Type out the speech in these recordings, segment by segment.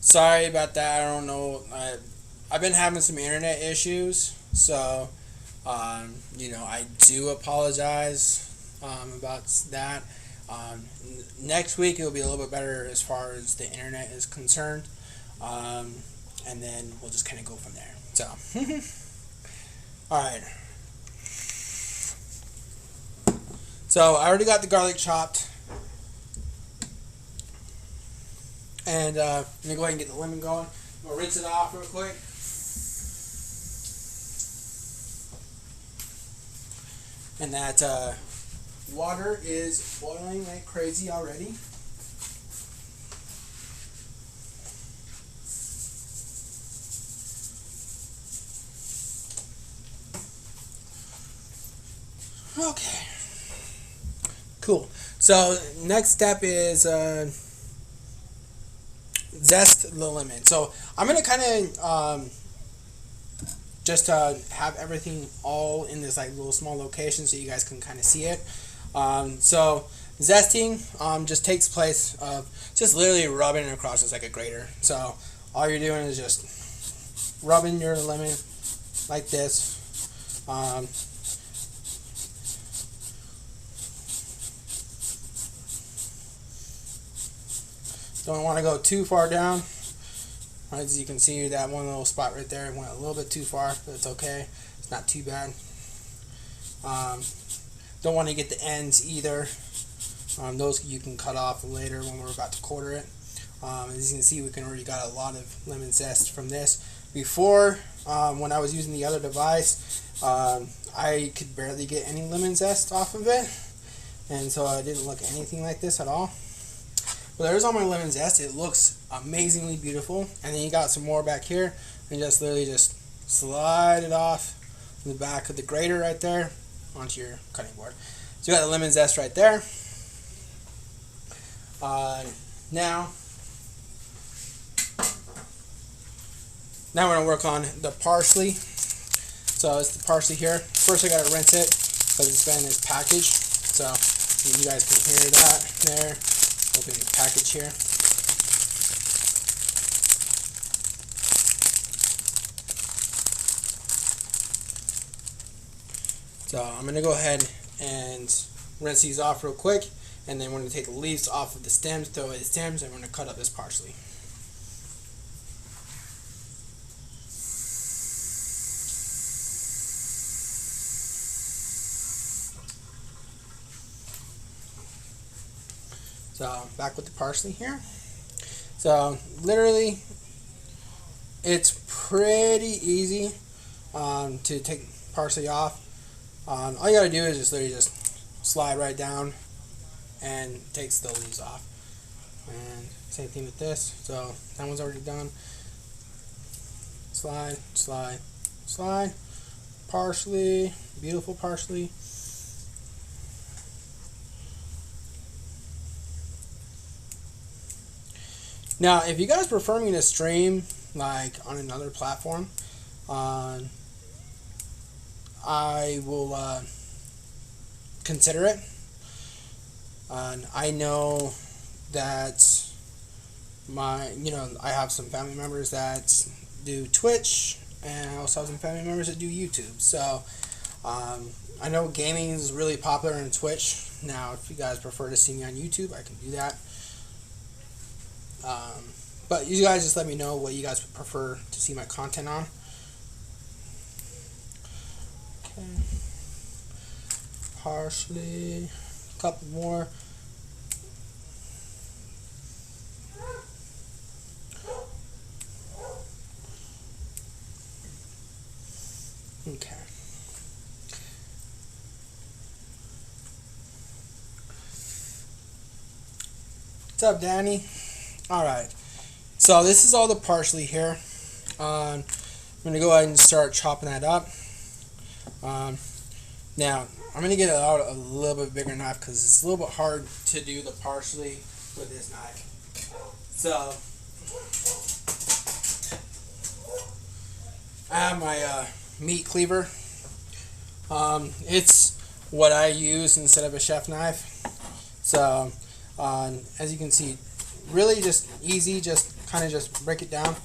Sorry about that. I don't know. I've been having some internet issues, so I do apologize about that. Next week it'll be a little bit better as far as the internet is concerned, and then we'll just kind of go from there. So, all right. So I already got the garlic chopped. And I'm going to go ahead and get the lemon going. I'm going to rinse it off real quick. And that water is boiling like crazy already. Okay. Cool. So next step is zest the lemon. So I'm gonna kind of just have everything all in this like little small location so you guys can kind of see it. So zesting just takes place of just literally rubbing it across just like a grater. So all you're doing is just rubbing your lemon like this. Don't want to go too far down. As you can see, that one little spot right there went a little bit too far, but it's okay. It's not too bad. Don't want to get the ends either. Those you can cut off later when we're about to quarter it. As you can see, we can already got a lot of lemon zest from this. Before, when I was using the other device, I could barely get any lemon zest off of it, and so it didn't look anything like this at all. But there's all my lemon zest. It looks amazingly beautiful. And then you got some more back here, and just literally just slide it off the back of the grater right there onto your cutting board. So you got the lemon zest right there. Now we're gonna work on the parsley. So it's the parsley here. First I gotta rinse it because it's been in this package. So you guys can hear that there. Open the package here. So I'm going to go ahead and rinse these off real quick, and then we're going to take the leaves off of the stems, throw away the stems, and we're going to cut up this parsley. So back with the parsley here. So literally, it's pretty easy to take parsley off. All you gotta do is just literally just slide right down and takes the leaves off. And same thing with this. So that one's already done. Slide, slide, slide. Parsley, beautiful parsley. Now, if you guys prefer me to stream like on another platform, I will consider it. I know that I have some family members that do Twitch, and I also have some family members that do YouTube. So I know gaming is really popular on Twitch. Now, if you guys prefer to see me on YouTube, I can do that. But you guys just let me know what you guys would prefer to see my content on. Okay. Parsley, a couple more. Okay. What's up, Danny? Alright, so this is all the parsley here. I'm going to go ahead and start chopping that up. Now, I'm going to get it out a little bit bigger knife because it's a little bit hard to do the parsley with this knife. So, I have my meat cleaver. It's what I use instead of a chef knife. So, as you can see, really just easy, just kind of just break it down.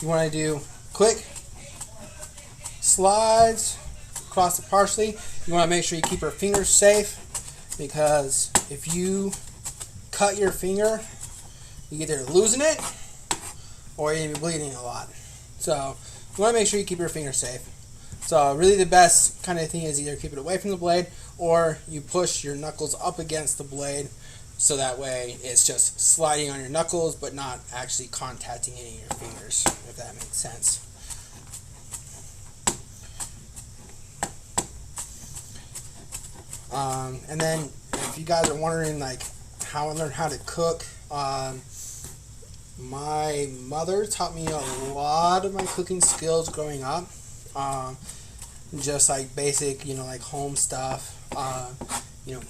You want to do quick slides across the parsley. You want to make sure you keep your fingers safe, because if you cut your finger, you're either losing it or you're bleeding a lot. So you want to make sure you keep your fingers safe. So really the best kind of thing is either keep it away from the blade, or you push your knuckles up against the blade, so that way it's just sliding on your knuckles but not actually contacting any of your fingers, if that makes sense. And then if you guys are wondering like how I learned how to cook, my mother taught me a lot of my cooking skills growing up. Just like basic, like home stuff,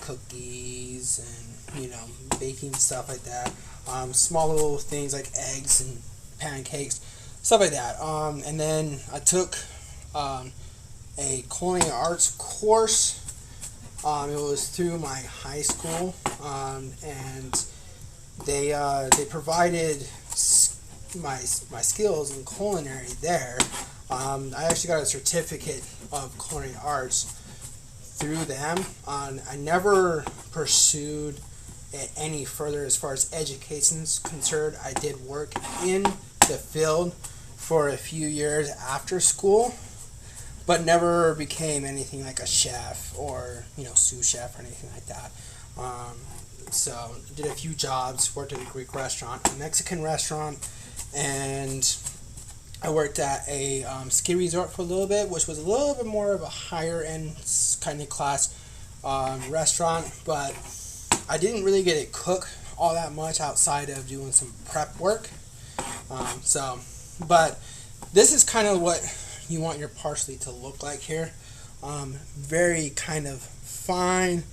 cookies and, baking stuff like that. Small little things like eggs and pancakes, stuff like that. And then I took a culinary arts course. It was through my high school, and they provided my skills in culinary there. I actually got a certificate of culinary arts through them. I never pursued it any further as far as education is concerned. I did work in the field for a few years after school, but never became anything like a chef or sous chef or anything like that. So did a few jobs, worked at a Greek restaurant, a Mexican restaurant, and I worked at a ski resort for a little bit, which was a little bit more of a higher end kind of class restaurant, but I didn't really get to cook all that much outside of doing some prep work. But this is kind of what you want your parsley to look like here. Very kind of fine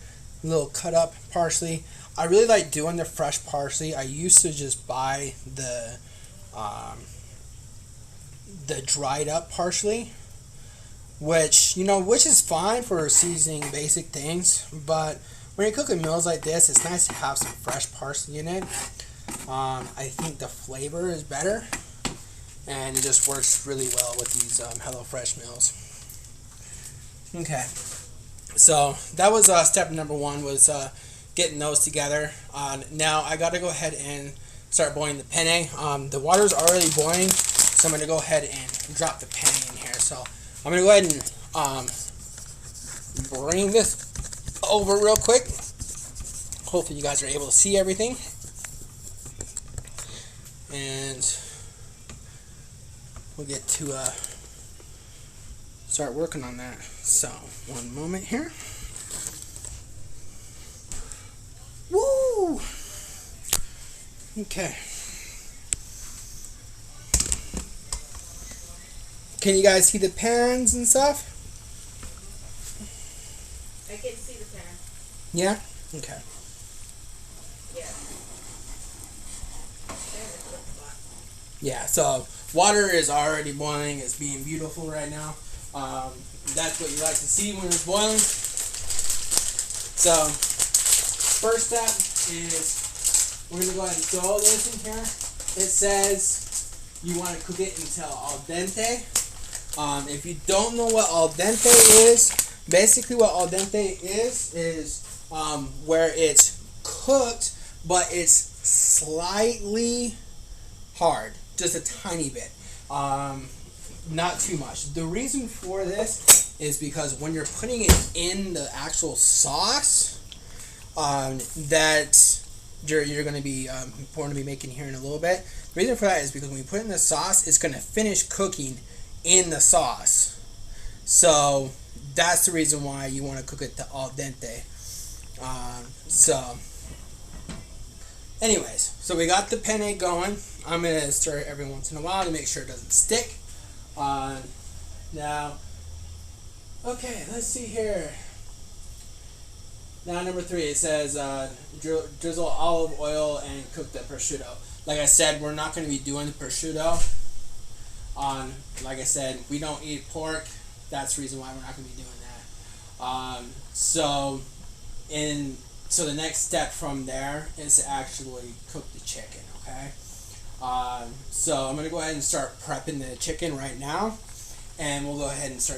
little cut up parsley. I really like doing the fresh parsley. I used to just buy the dried up parsley, which is fine for seasoning basic things, but when you're cooking meals like this, it's nice to have some fresh parsley in it. I think the flavor is better, and it just works really well with these HelloFresh meals. Okay, so that was step number one, was getting those together. Now I got to go ahead and start boiling the penne. The water's already boiling, so I'm going to go ahead and drop the penne in here. So I'm going to go ahead and bring this over real quick. Hopefully you guys are able to see everything. And we'll get to start working on that. So, one moment here. Woo! Okay. Can you guys see the pans and stuff? I can see the pan. Yeah? Okay. Yeah. Yeah, so water is already boiling. It's being beautiful right now. That's what you like to see when it's boiling. So, first step is we're going to go ahead and throw this in here. It says you want to cook it until al dente. If you don't know what al dente is, basically what al dente is where it's cooked, but it's slightly hard, just a tiny bit, not too much. The reason for this is because when you're putting it in the actual sauce that you're going to be making here in a little bit, the reason for that is because when you put it in the sauce, it's going to finish cooking in the sauce. So that's the reason why you want to cook it to al dente. Anyways, so we got the penne going. I'm going to stir it every once in a while to make sure it doesn't stick. Now, okay, let's see here. Now, number 3, it says drizzle olive oil and cook the prosciutto. Like I said, we're not going to be doing the prosciutto. Like I said, we don't eat pork. That's the reason why we're not going to be doing that. So, in So the next step from there is to actually cook the chicken, okay? So I'm going to go ahead and start prepping the chicken right now, and we'll go ahead and start